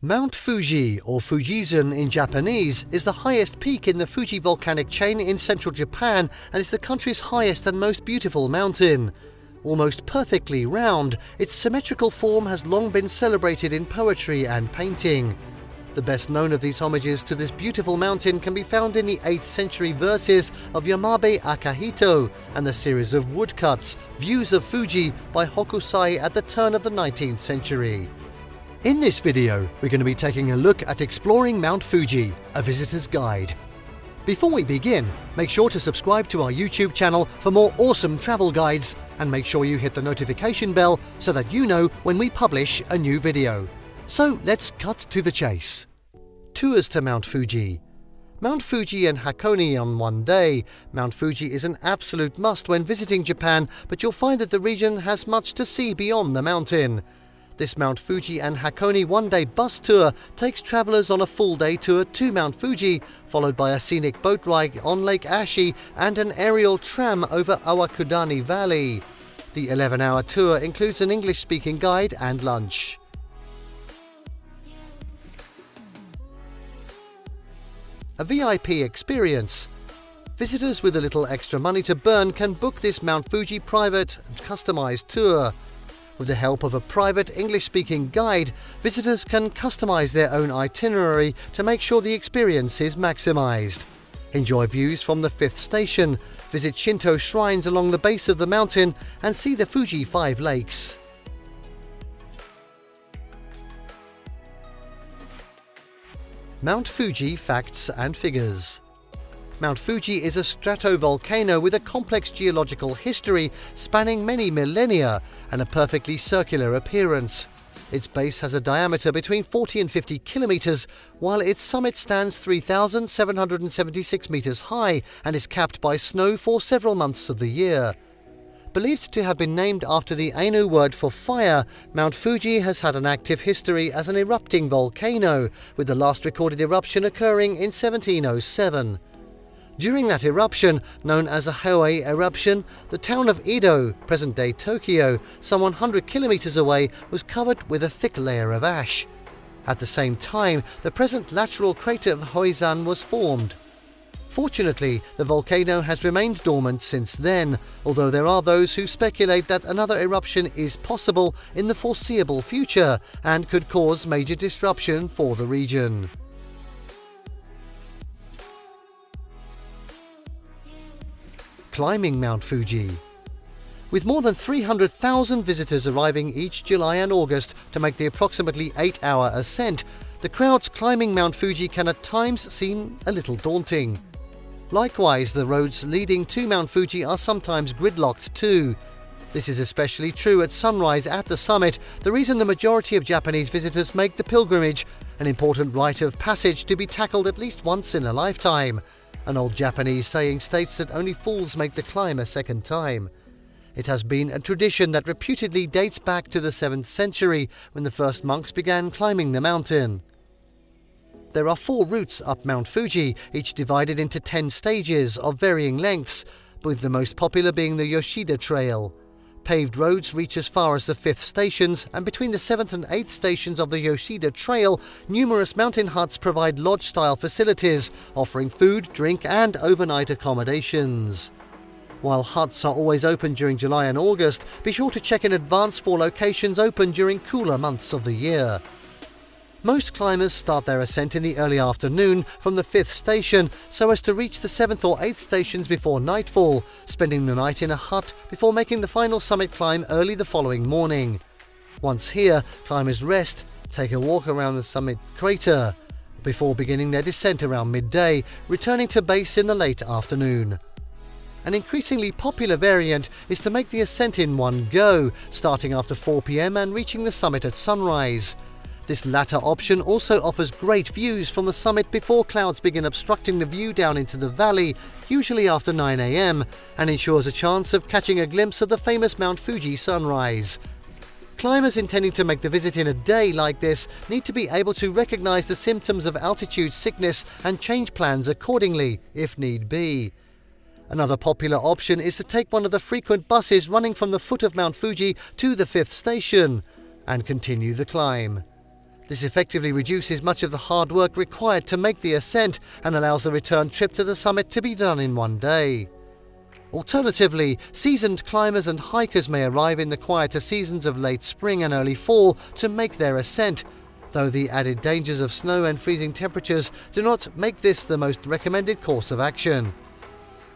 Mount Fuji, or Fujisan in Japanese, is the highest peak in the Fuji volcanic chain in central Japan and is the country's highest and most beautiful mountain. Almost perfectly round, its symmetrical form has long been celebrated in poetry and painting. The best known of these homages to this beautiful mountain can be found in the 8th century verses of Yamabe Akahito and the series of woodcuts, Views of Fuji by Hokusai at the turn of the 19th century. In this video, we're going to be taking a look at exploring Mount Fuji, a visitor's guide. Before we begin, make sure to subscribe to our YouTube channel for more awesome travel guides and make sure you hit the notification bell so that you know when we publish a new video. So let's cut to the chase. Tours to Mount Fuji. Mount Fuji and Hakone on one day. Mount Fuji is an absolute must when visiting Japan, but you'll find that the region has much to see beyond the mountain. This Mount Fuji and Hakone one-day bus tour takes travellers on a full-day tour to Mount Fuji, followed by a scenic boat ride on Lake Ashi and an aerial tram over Aokigahara Valley. The 11-hour tour includes an English-speaking guide and lunch. A VIP experience. Visitors with a little extra money to burn can book this Mount Fuji private, customised tour. With the help of a private English-speaking guide, visitors can customize their own itinerary to make sure the experience is maximized. Enjoy views from the 5th station, visit Shinto shrines along the base of the mountain, and see the Fuji 5 lakes. Mount Fuji facts and figures. Mount Fuji is a stratovolcano with a complex geological history spanning many millennia and a perfectly circular appearance. Its base has a diameter between 40 and 50 kilometers, while its summit stands 3,776 meters high and is capped by snow for several months of the year. Believed to have been named after the Ainu word for fire, Mount Fuji has had an active history as an erupting volcano, with the last recorded eruption occurring in 1707. During that eruption, known as a Hoei eruption, the town of Edo, present-day Tokyo, some 100 kilometers away, was covered with a thick layer of ash. At the same time, the present lateral crater of Hoizan was formed. Fortunately, the volcano has remained dormant since then, although there are those who speculate that another eruption is possible in the foreseeable future and could cause major disruption for the region. Climbing Mount Fuji. With more than 300,000 visitors arriving each July and August to make the approximately 8-hour ascent, the crowds climbing Mount Fuji can at times seem a little daunting. Likewise, the roads leading to Mount Fuji are sometimes gridlocked too. This is especially true at sunrise at the summit, the reason the majority of Japanese visitors make the pilgrimage, an important rite of passage to be tackled at least once in a lifetime. An old Japanese saying states that only fools make the climb a second time. It has been a tradition that reputedly dates back to the 7th century, when the first monks began climbing the mountain. There are 4 routes up Mount Fuji, each divided into 10 stages of varying lengths, with the most popular being the Yoshida Trail. Paved roads reach as far as the 5th stations, and between the 7th and 8th stations of the Yoshida Trail, numerous mountain huts provide lodge-style facilities, offering food, drink and overnight accommodations. While huts are always open during July and August, be sure to check in advance for locations open during cooler months of the year. Most climbers start their ascent in the early afternoon from the 5th station so as to reach the 7th or 8th stations before nightfall, spending the night in a hut before making the final summit climb early the following morning. Once here, climbers rest, take a walk around the summit crater, before beginning their descent around midday, returning to base in the late afternoon. An increasingly popular variant is to make the ascent in one go, starting after 4 p.m. and reaching the summit at sunrise. This latter option also offers great views from the summit before clouds begin obstructing the view down into the valley, usually after 9 a.m, and ensures a chance of catching a glimpse of the famous Mount Fuji sunrise. Climbers intending to make the visit in a day like this need to be able to recognize the symptoms of altitude sickness and change plans accordingly, if need be. Another popular option is to take one of the frequent buses running from the foot of Mount Fuji to the 5th station and continue the climb. This effectively reduces much of the hard work required to make the ascent and allows the return trip to the summit to be done in one day. Alternatively, seasoned climbers and hikers may arrive in the quieter seasons of late spring and early fall to make their ascent, though the added dangers of snow and freezing temperatures do not make this the most recommended course of action.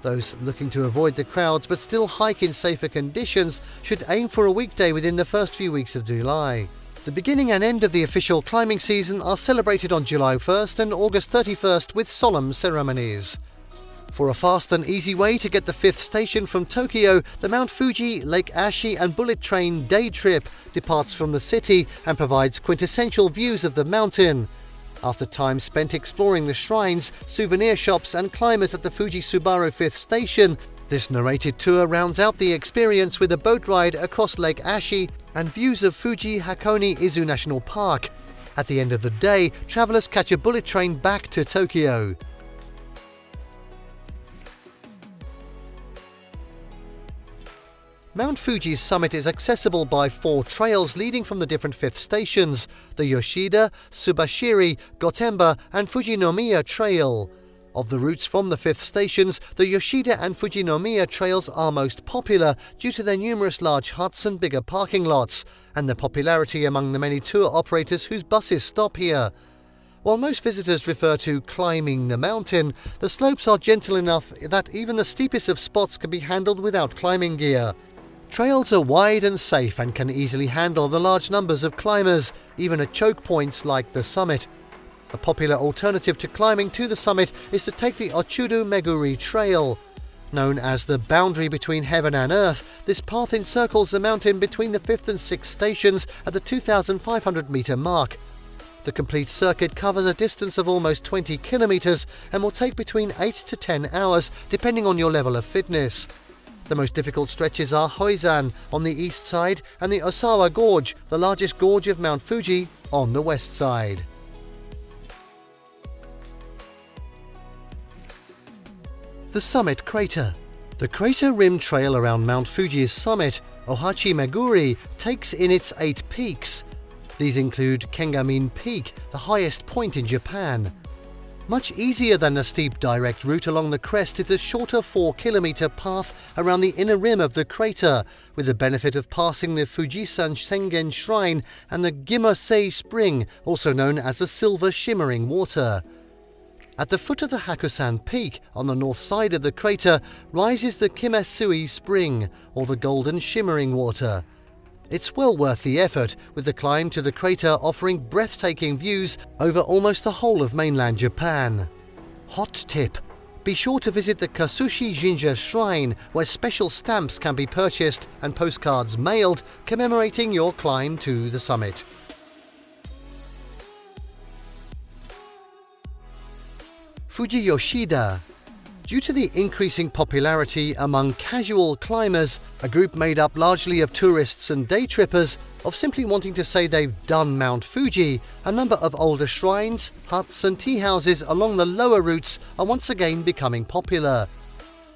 Those looking to avoid the crowds but still hike in safer conditions should aim for a weekday within the first few weeks of July. The beginning and end of the official climbing season are celebrated on July 1st and August 31st with solemn ceremonies. For a fast and easy way to get the 5th station from Tokyo, the Mount Fuji, Lake Ashi and bullet train day trip departs from the city and provides quintessential views of the mountain. After time spent exploring the shrines, souvenir shops and climbers at the Fuji Subaru 5th station, this narrated tour rounds out the experience with a boat ride across Lake Ashi and views of Fuji Hakone Izu National Park. At the end of the day, travellers catch a bullet train back to Tokyo. Mount Fuji's summit is accessible by 4 trails leading from the different 5th stations, the Yoshida, Subashiri, Gotemba and Fujinomiya Trail. Of the routes from the 5th stations, the Yoshida and Fujinomiya trails are most popular due to their numerous large huts and bigger parking lots, and their popularity among the many tour operators whose buses stop here. While most visitors refer to climbing the mountain, the slopes are gentle enough that even the steepest of spots can be handled without climbing gear. Trails are wide and safe and can easily handle the large numbers of climbers, even at choke points like the summit. A popular alternative to climbing to the summit is to take the Ochudu Meguri Trail. Known as the boundary between heaven and earth, this path encircles the mountain between the 5th and 6th stations at the 2,500 metre mark. The complete circuit covers a distance of almost 20 kilometres and will take between 8 to 10 hours depending on your level of fitness. The most difficult stretches are Hoizan on the east side and the Osawa Gorge, the largest gorge of Mount Fuji, on the west side. The Summit Crater. The crater rim trail around Mount Fuji's summit, Ohachi Meguri, takes in its 8 peaks. These include Kengamin Peak, the highest point in Japan. Much easier than the steep direct route along the crest is a shorter 4-kilometre path around the inner rim of the crater, with the benefit of passing the Fujisan Sengen Shrine and the Gimosei Spring, also known as the Silver Shimmering Water. At the foot of the Hakusan Peak, on the north side of the crater, rises the Kimesui Spring, or the Golden Shimmering Water. It's well worth the effort, with the climb to the crater offering breathtaking views over almost the whole of mainland Japan. Hot tip: be sure to visit the Kasushi Jinja Shrine, where special stamps can be purchased and postcards mailed commemorating your climb to the summit. Fujiyoshida. Due to the increasing popularity among casual climbers, a group made up largely of tourists and day trippers, of simply wanting to say they've done Mount Fuji, a number of older shrines, huts and tea houses along the lower routes are once again becoming popular.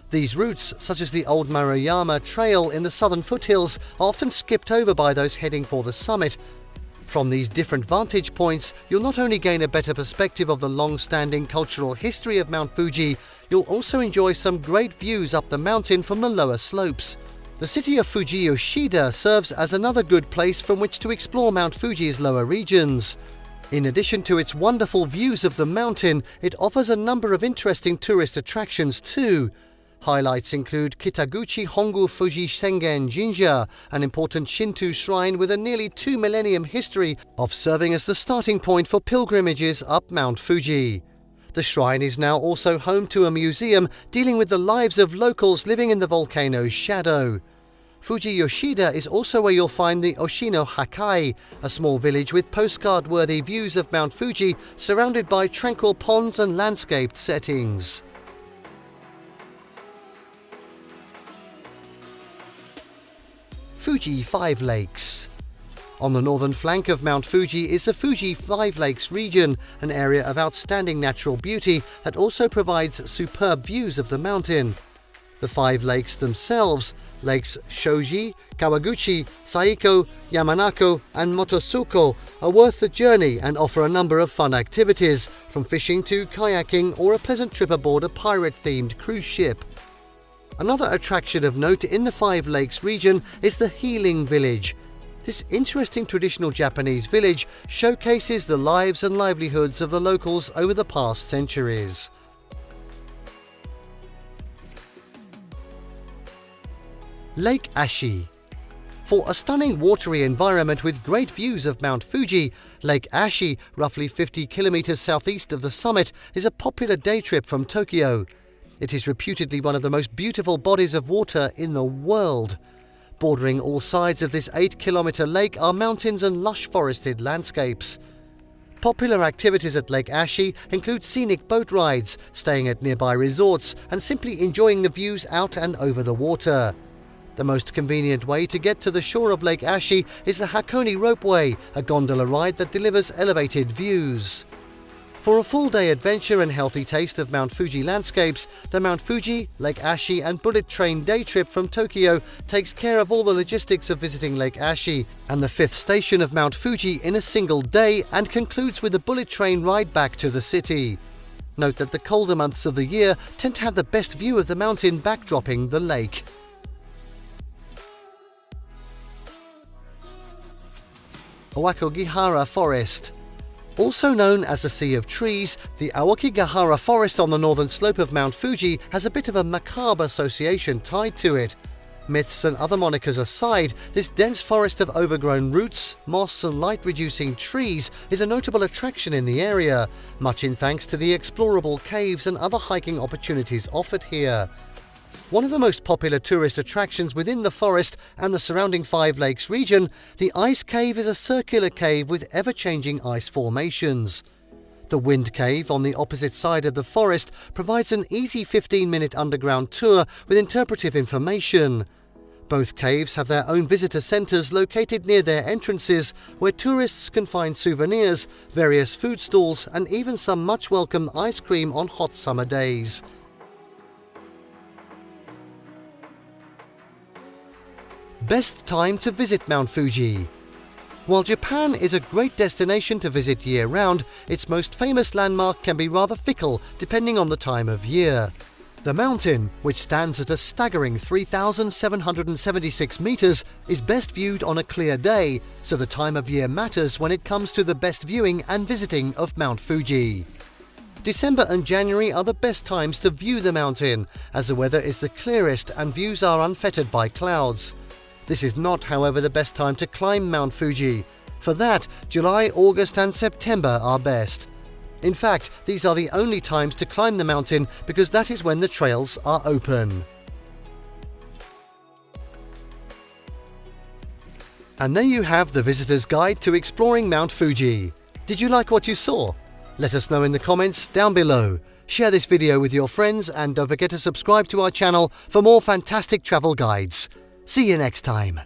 These routes, such as the Old Maruyama Trail in the southern foothills, are often skipped over by those heading for the summit. From these different vantage points, you'll not only gain a better perspective of the long-standing cultural history of Mount Fuji, you'll also enjoy some great views up the mountain from the lower slopes. The city of Fujiyoshida serves as another good place from which to explore Mount Fuji's lower regions. In addition to its wonderful views of the mountain, it offers a number of interesting tourist attractions too. Highlights include Kitaguchi Hongu Fuji Sengen Jinja, an important Shinto shrine with a nearly 2 millennium history of serving as the starting point for pilgrimages up Mount Fuji. The shrine is now also home to a museum dealing with the lives of locals living in the volcano's shadow. Fujiyoshida is also where you'll find the Oshino Hakai, a small village with postcard-worthy views of Mount Fuji surrounded by tranquil ponds and landscaped settings. Fuji Five Lakes. On the northern flank of Mount Fuji is the Fuji Five Lakes region, an area of outstanding natural beauty that also provides superb views of the mountain. The 5 lakes themselves, Lakes Shoji, Kawaguchi, Saiko, Yamanako and Mototsuko, are worth the journey and offer a number of fun activities, from fishing to kayaking or a pleasant trip aboard a pirate-themed cruise ship. Another attraction of note in the 5 lakes region is the Healing Village. This interesting traditional Japanese village showcases the lives and livelihoods of the locals over the past centuries. Lake Ashi. For a stunning watery environment with great views of Mount Fuji, Lake Ashi, roughly 50 kilometers southeast of the summit, is a popular day trip from Tokyo. It is reputedly one of the most beautiful bodies of water in the world. Bordering all sides of this 8-kilometer lake are mountains and lush forested landscapes. Popular activities at Lake Ashi include scenic boat rides, staying at nearby resorts, and simply enjoying the views out and over the water. The most convenient way to get to the shore of Lake Ashi is the Hakone Ropeway, a gondola ride that delivers elevated views. For a full-day adventure and healthy taste of Mount Fuji landscapes, the Mount Fuji, Lake Ashi and bullet train day trip from Tokyo takes care of all the logistics of visiting Lake Ashi and the 5th station of Mount Fuji in a single day, and concludes with a bullet train ride back to the city. Note that the colder months of the year tend to have the best view of the mountain backdropping the lake. Aokigahara Forest. Also known as the Sea of Trees, the Aokigahara Forest on the northern slope of Mount Fuji has a bit of a macabre association tied to it. Myths and other monikers aside, this dense forest of overgrown roots, moss and light-reducing trees is a notable attraction in the area, much in thanks to the explorable caves and other hiking opportunities offered here. One of the most popular tourist attractions within the forest and the surrounding 5 lakes region, the Ice Cave is a circular cave with ever-changing ice formations. The Wind Cave on the opposite side of the forest provides an easy 15-minute underground tour with interpretive information. Both caves have their own visitor centres located near their entrances, where tourists can find souvenirs, various food stalls and even some much-welcome ice cream on hot summer days. Best time to visit Mount Fuji. While Japan is a great destination to visit year-round, its most famous landmark can be rather fickle depending on the time of year. The mountain, which stands at a staggering 3,776 meters, is best viewed on a clear day, so the time of year matters when it comes to the best viewing and visiting of Mount Fuji. December and January are the best times to view the mountain, as the weather is the clearest and views are unfettered by clouds. This is not, however, the best time to climb Mount Fuji. For that, July, August and September are best. In fact, these are the only times to climb the mountain because that is when the trails are open. And there you have the visitor's guide to exploring Mount Fuji. Did you like what you saw? Let us know in the comments down below. Share this video with your friends and don't forget to subscribe to our channel for more fantastic travel guides. See you next time.